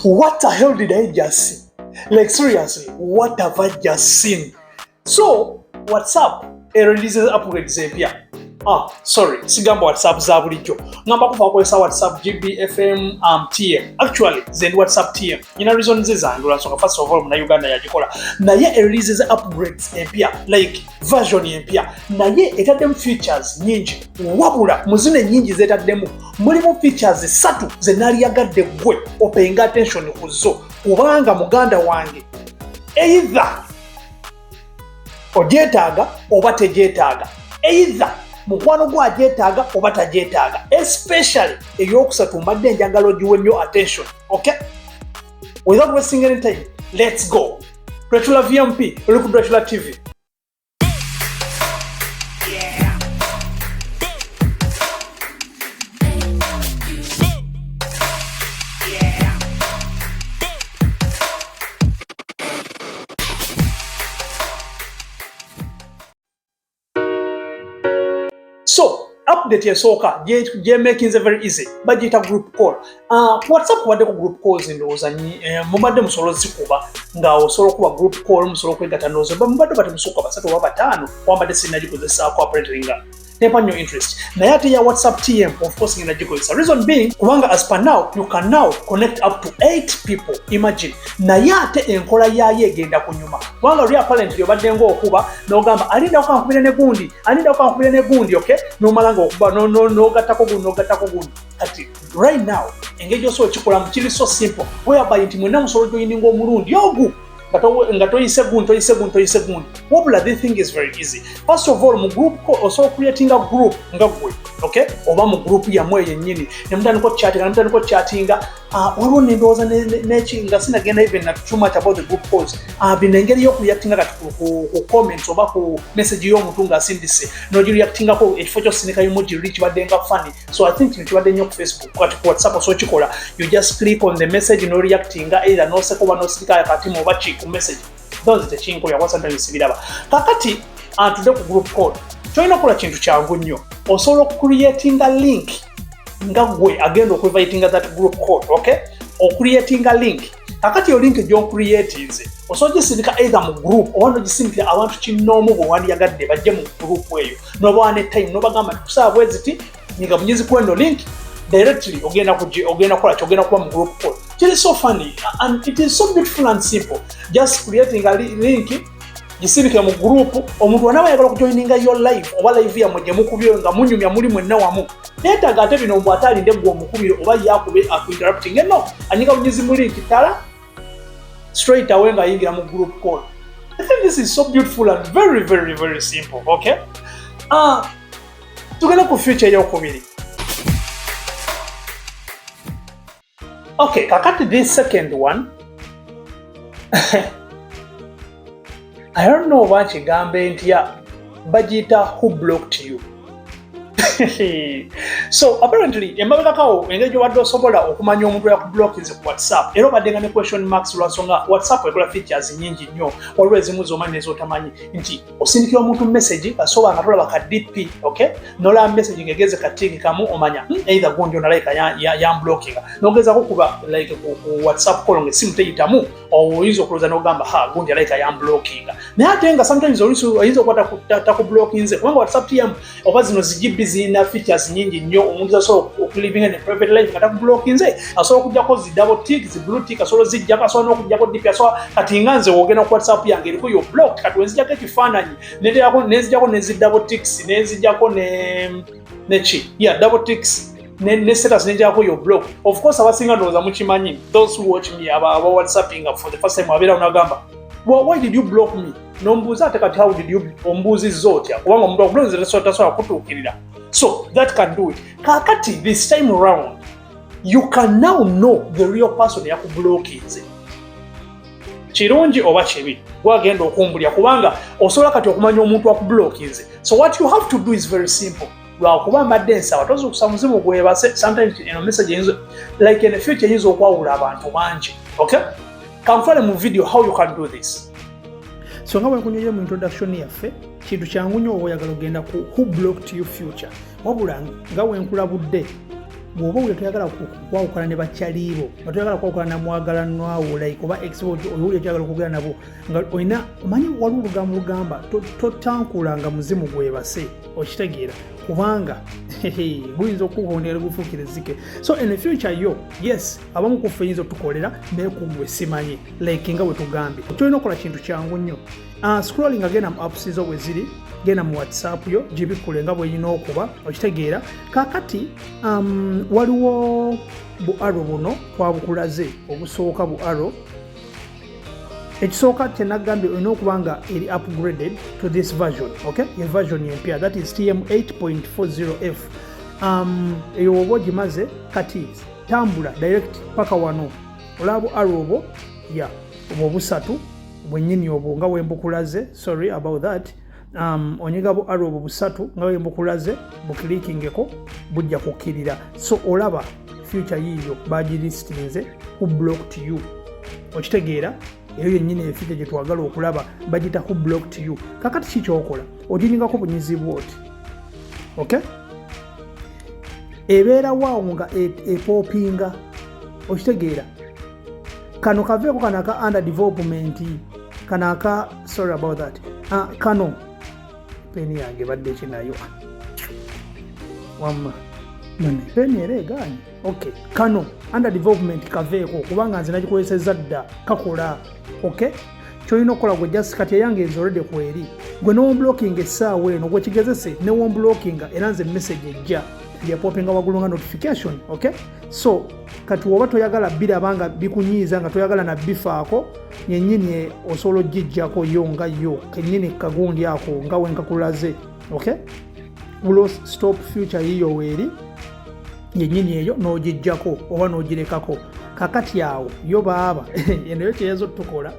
What the hell did I just see? Like seriously, what have I just seen? So WhatsApp releases upgrades empya. Sorry, sigamba WhatsApp za bulijjo. Ngamba kuva kukozesa WhatsApp GBFM TM. Actually, then WhatsApp TM. Ina reason zange lwansonga first of all muna Uganda yagikola. Naye releases upgrades empya, like version empya. Naye etaddemu features nyingi. Wabula muzine nyingi zetaddemu. Mulimu features 3 ze naliyagadde gwe openga attention kuzo. Kubanga muganda wange either ogyetaaga oba tegyetaaga, either mukwano gwagyetaaga oba tagyetaaga, especially ey'okusatu mbadde njagala ogiwe nnyo attention. Okay, without wasting any time, let's go. Draqla VMP, oli ku Draqla TV. So, update yasooka je making it very easy. Bagiyita group call. WhatsApp waddeko group calls ndowooza mubadde musobola zikuba nga osobola okuba group call musobola okwegatta ndowooza mubadde batemusooka basatu oba bataano wambadde sinnagikozesako apparently nga tempa nnyo interest. Naye ate ya WhatsApp TM of course ngenda gikozesa. Reason being kubanga as per now you can now connect up to 8 people. Imagine. Naye ate enkola yayo egenda kunyuma. Kubanga oli apparently obadde ng'okuba n'ogamba alinda okankubira ne gundi, alinda okankubira ne gundi, okay? N'omala ng'okuba n'ogattako gundi. Kati right now engeri osobola okikolamu kiri so simple whereby nti mwenna musobola joininga omulundi ogu nga toyise gundi. Wabula the thing is very easy. First of all, mu group osobola creating a group nga gwe, okay? Oba mu group yammwe yennyini ne mutandika chattinga waliwo nendowooza nga sinagenda even na too much about the group calls. Bino engeri y'okureactinga kati ku comments oba ku message y'omuntu ng'asindise n'ogireactingako ekifo ky'osindika emoji kibadde nga funny. So I think kino kibadde nnyo ku Facebook. Kati ku WhatsApp osobola kikola, you just click on the message n'oreactinga either n'oseka oba n'osirika akatimu oba ki ku message. Those tekinkola kwa sometimes sibiraba. Kakati tudde ku group call. Kyolina okukola kintu kyangu nnyo. Osobola okucreatinga link nga gwe agenda okuinvitinga that group call, okay? Okucreatinga link. Kakati yo link gy'oncreatinze osobola gisindika either mu group oba n'ogisindikira abantu kinnoomu bwe wandiyagadde bajje mu group eyo n'oba ne time n'obagamba tukusaba bwe ziti nga munyizikuwa eno link directly ogenda kuba mu group call. It is so funny and it is so beautiful and simple. Just creating a link, gisindike mu group, omuntu wanaaba ayagala okujoininga your live oba live yammwe gye mukubye nga munyumya muli mwenna wamu. Neetaaga ate bino mbw ataalinde gwe omukubire oba yakube akuinterrupting. No, anyika bunyizi mu link tala straight away nga ayingira mu group call. I think this is so beautiful and very, very, very simple, okay? Tugenda ku feature ey'okubiri. Okay, kakati this second one, I don't know what kigambe ntya bagiyita who blocked you. So apparently emabegakawo engeri gyobadde osobola okumanya omuntu yakublokinze ku WhatsApp era obadde nga ne question marks lwansonga WhatsApp ekola features nyingi nnyo waliwo ezimu zomanyi nez'otamanyi nti osindikira omuntu message kasoba nga tolaba ka DP, okay? Nolaba message ngegeze katingi kamu omanya either gundi onalayika yamblockinga n'ogezako kuba like ku WhatsApp call ng'essimu teyitamu oyinza okulowooza n'ogamba gundi alayika yamblockinga. Naye ate nga sometimes oyinza okuba takublokinze kubanga WhatsApp TM oba zino zigibbi zina features nyingi nnyo omuntu asobola okuliving in a private life nga takublokinze asobola okujjako zi double tick zi blue tick asobola zijjako asobola n'okujjako DP asobola kati nga nze wogenda ku WhatsApp yange eriko yo block kati wenzijjako ekifaananyi nezijjako nezi double ticks nezijjako double ticks ne status nejjako yo block. Of course abasinga ndowooza mukimanyi those who watch me aba WhatsApping for the first time abeera unagamba why did you block me? Nombuuza ate kati how did you ombuuzizza otya kubanga omuntu akubulonze tasobola kutuukirira. So that can do it. Kakati this time around you can now know the real person yakublokinze. Kirungi oba kibi gwagenda okumbulya kubanga osobola kati okumanya omuntu akublokinze. So what you have to do is very simple. Lwakuba mbadde nsaba toza okusa muzimu gwebase sometimes message eyinza like in the future eyinza okwawula abantu bangi, okay? Kanfale mu video how you can do this. So nga bwenkunyonyo mu introduction yaffe kintu kyangu nnyo oyagala ogenda ku who blocked you future wabula nga wenkulabudde bw'oba uli toyagala kwawukana ne bakyaliibo nga toyagala kwawukana na mwagalanwawo like oba export oyuli toyagala okugera nabo nga olina omanyi wali olugambo lugamba totankulanga muzimu gwebase okitegeera kubanga guyinza okuwondera gufuukire zike so in the future yo yes abamu kuffe yinza otukolera naye kugwe simanyi like nga bwe tugambye tolina okukola kintu kyangu nnyo scrolling agenda mu apps zo bwe ziri genda mu whatsapp yo gibikule nga bweyina okuba okitegeera kakati waliwo bu aro buno twabukulaze obusooka bu aro ekisooka kyenagambye olina okuba nga eri upgraded to this version okay ye version empya that is tm8.40f eyo oba ogimaze kati tambula direct paka wano olaba bu aro obwo ya obwo busatu bwennyini obwo nga wembukulaze sorry about that onyiga bu aro obwo busatu nga wembukulaze bukilikingeko bujja kukkirira so olaba future yiyo bagilistinze who blocked you okitegeera eyo yennyini efite gye twagala okulaba bagita who blocked you kakati kikyokola ogiringako bunyizibwa oti okay ebeera waawo nga epopinga okitegeera kano kaveeko kano aka under development kano aka sorry about that kano peni yange badde kinayo wamma peni era egaanyi okay kano under development kaveeko kubanga nze nagikozesezza dda kakola okay kyolina okukola gwe just kati eyange ezolede kweri gwe newomblocking essaawa eno gwekigezese newomblockinga era nze message ejja yapopinga waggulu nga notification okay so kati woba toyagala birabanga bikunyiiza nga toyagala na bifaako yennyini osobola ogijjako yo nga yo kennyini kagundi ako nga wenkakulaze okay ulo stop future yiyo weeri yennyini eyo n'ogijjako oba n'ogirekako kakati awo yo baaba eneyo kyeyaza otukola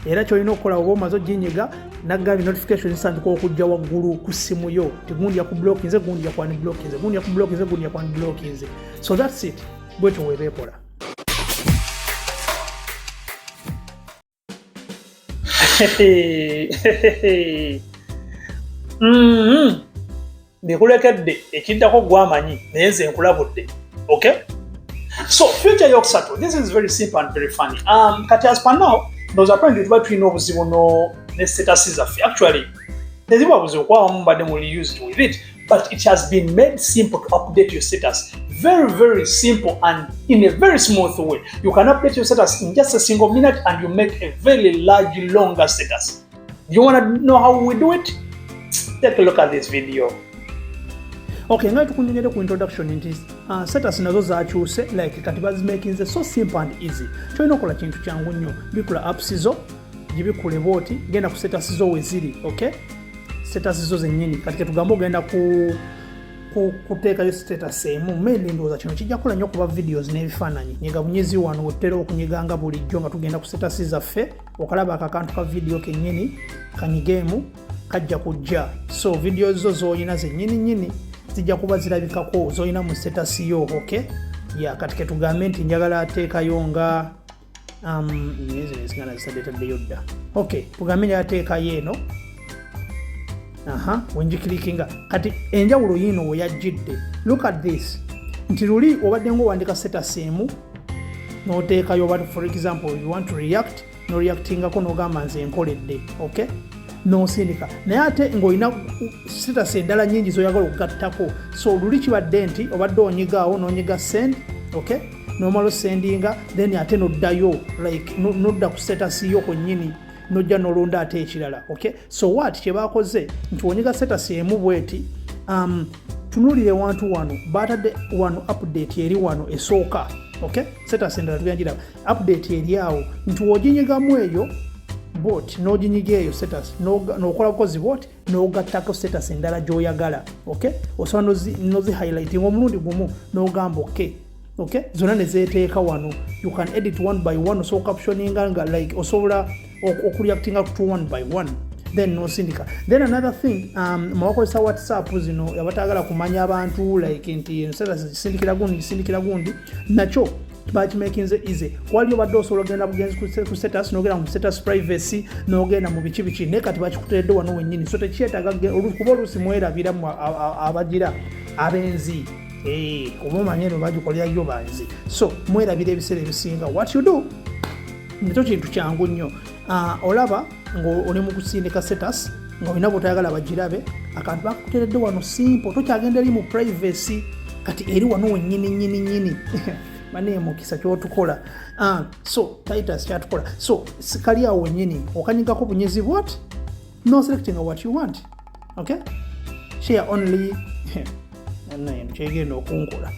era kyolina okukola oba omaze oginyiga nagambye notification zisandika okujja waggulu ku ssimu yo tegundi yakublokinze gundi yakwani blokinze gundi yakublokinze gundi yakwani blokinze so that's it bwetyo webeekola ndikulekedde ekiddako gwamanyi naye nze nkulabudde okay so future yokusatu this is very simple and very funny kati as per now those apparently tuba tulina obuzibu ne status zaffe actually teziba buzibu kwabamu mbadde muli used with it but it has been made simple to update your status very simple and in a very smooth way you can update your status in just a single minute and you make a very large longer status. Do you want to know how we do it? Take a look at this video. Okay, nga tukunyonyere ku introduction nti status nazo zakyuse like kati bazimakinze so simple and easy. Kyolina okukola kintu kyangu nnyo bikula apps zo gibikule booti genda ku status zo weziri okay status zo zennyini kati ketugamba ogenda kuteekayo status emu mainly ndowooza kino kijja kukola nnyo okuba videos n'ebifaananyi nyiga bunyezi wano otera okunyiganga bulijjo nga tugenda ku status zaffe okalaba akakantu ka video kennyini kanyigeemu kajja kujja so videos zo z'olina zennyini zijja kuba zirabikako z'olina mu status yo okay ya kati ketugambe nti njagala ateekayo nga nezingana zisadetaddeyo dda okay tugambe njagala ateekayo eno wenjikilikinga kati enjawulo yino weyajjidde look at this nti luli obadde ng'owandika status emu n'oteekayo oba for example you want to react no reactingako n'ogamba nze nkoledde okay n'osindika naye ate ng'olina status endala nnyingi z'oyagala okugattako so luli kibadde nti obadde onyigaawo n'onyiga send okay n'omala osendinga then ate n'oddayo like n'odda ku status yo kwennyini nojja nolonda ate ekirala okay so what kyebakoze nti onyiga status emu bweti tunulire wantu wano batadde wano update eri wano esooka okay status endala tuyanjira update eri awo nti woginyigamu eyo bot n'oginyiga eyo status n'okola bukozi bot n'ogattako status endala gy'oyagala okay osobola nozi highlighting omulundi gumu n'ogamba okay zonna ne zeeteeka wano you can edit one by one so captioninga nga like osobola okureactinga to one by one then nosindika then another thing mwakozesa whatsapp zino abatagala kumanya abantu like nti status sindikira gundi nakyo bakimakinze easy waliyo badde osobola ogenda bugenzi ku status n'ogenda mu status privacy n'ogenda mu biki naye kati bakikuteredde wano wennyini so tekyetaaga kuba oluusi mwerabiramu abagira abenzi oba omanyeno bagikolera yo banzi. So mwerabira ebiseera ebisinga what you do nakyo kintu kyangu nnyo. Olaba ng'oli mu kusindika status ng'olina bw'otayagala bagirabe, akantu bakuteredde wano simple, tokyagenda eri mu privacy, kati eri wano wennyini bane mukisa kyotukola. So Titus kyatukola, so sikali awo wennyini okanyigako bunyezi what no selecting what you want. Okay, share only kyegenda okunkola.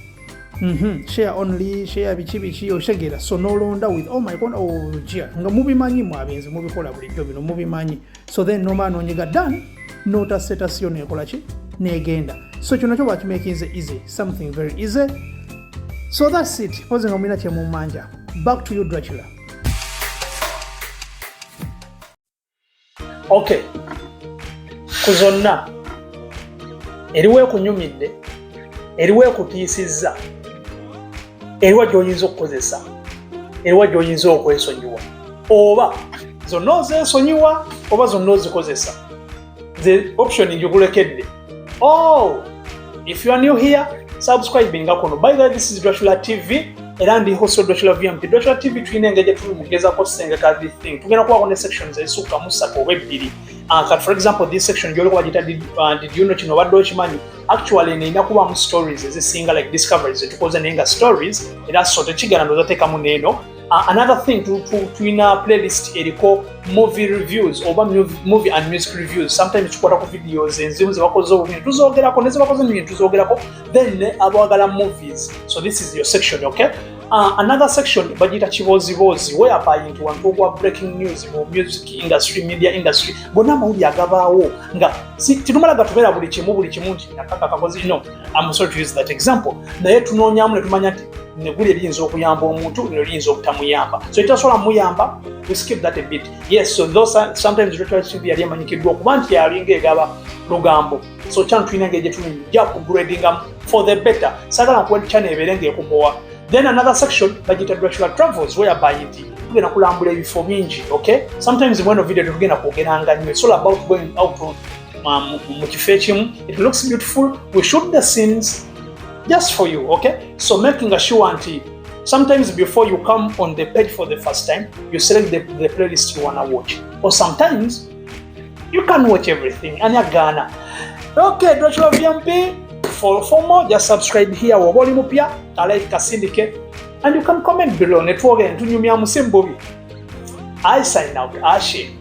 Share only, share bichi oshegera, so no longer with oh my god, oh dear, nga mubimanyi mwabenzi mubikola bulijjo bino mubimanyi. So then no man onyiga done, nota status yo nekola ki negenda. So kino kyo bakimakinze easy, something very easy. So that's it. Pose nga mwina kye mumanja. Back to you Draqla. Okay, kuzonna eriwe kunyumidde, eriwe kutiisizza, eriwa gy'oyinza okukozesa, eriwa gy'oyinza okwesonyiwa, oba zonna ozesonyiwa oba zonna ozikozesa. The option ngikulekedde. If you are new here, subscribe nga kuno. By the way, this is Draqla TV era ndi host Draqla VMP. Draqla TV tulina engeri tulumugezako kusengeka this thing. Tugenda kubaako ne sections ezisukka mu 3 oba 2. For example, this section gyoli kuba did you know kino badde okimanyi. Actually nina kubamu stories ezisinga like discoveries etukoze nenga stories era so tekigana ndozateekamu neeno. Another thing tulina playlist eriko movie reviews oba movie and music reviews. Sometimes tukwata ku videos enzimu ze bakoze obuntu tuzogerako neze bakoze nyingi tuzogerako then abagala movies. So this is your section, okay? Another section bagita kibozibozi whereby into one ogwa breaking news mu music industry, media industry. Bona mawuli agabaawo nga titumala gatubera buli kimu nti nakaka kakozi. No, I'm sorry to use that example. Naye tunoonyamu ne tumanya nti neguli eriyinza okuyamba omuntu eriyinza obutamuyamba. So itasobola muyamba, we skip that a bit. Yes, so those sometimes Draqla TV yali emanyikiddwa okuba nti yalinga egaba lugambo. So channel tulina engeri gye tulina upgrading for the better. Sagala kuwa channel ebeere ng'ekubowa. Then another section bagita Draqla travels whereby nti tugenda kulambula ebifo bingi, okay? Sometimes mweno video tugenda kwogeranga nnyo. It's all about going out mu kifo ekimu. It looks beautiful. We shoot the scenes just for you, okay? So making sure until sometimes before you come on the page for the first time, you select the playlist you wanna watch. Or sometimes you can watch everything and you're gonna. Okay, Draqla VMP. For more, just subscribe here. Waboli mupya, like kasindike, and you can comment below. Network and tunyumya musimbobi. I sign out. Ashe.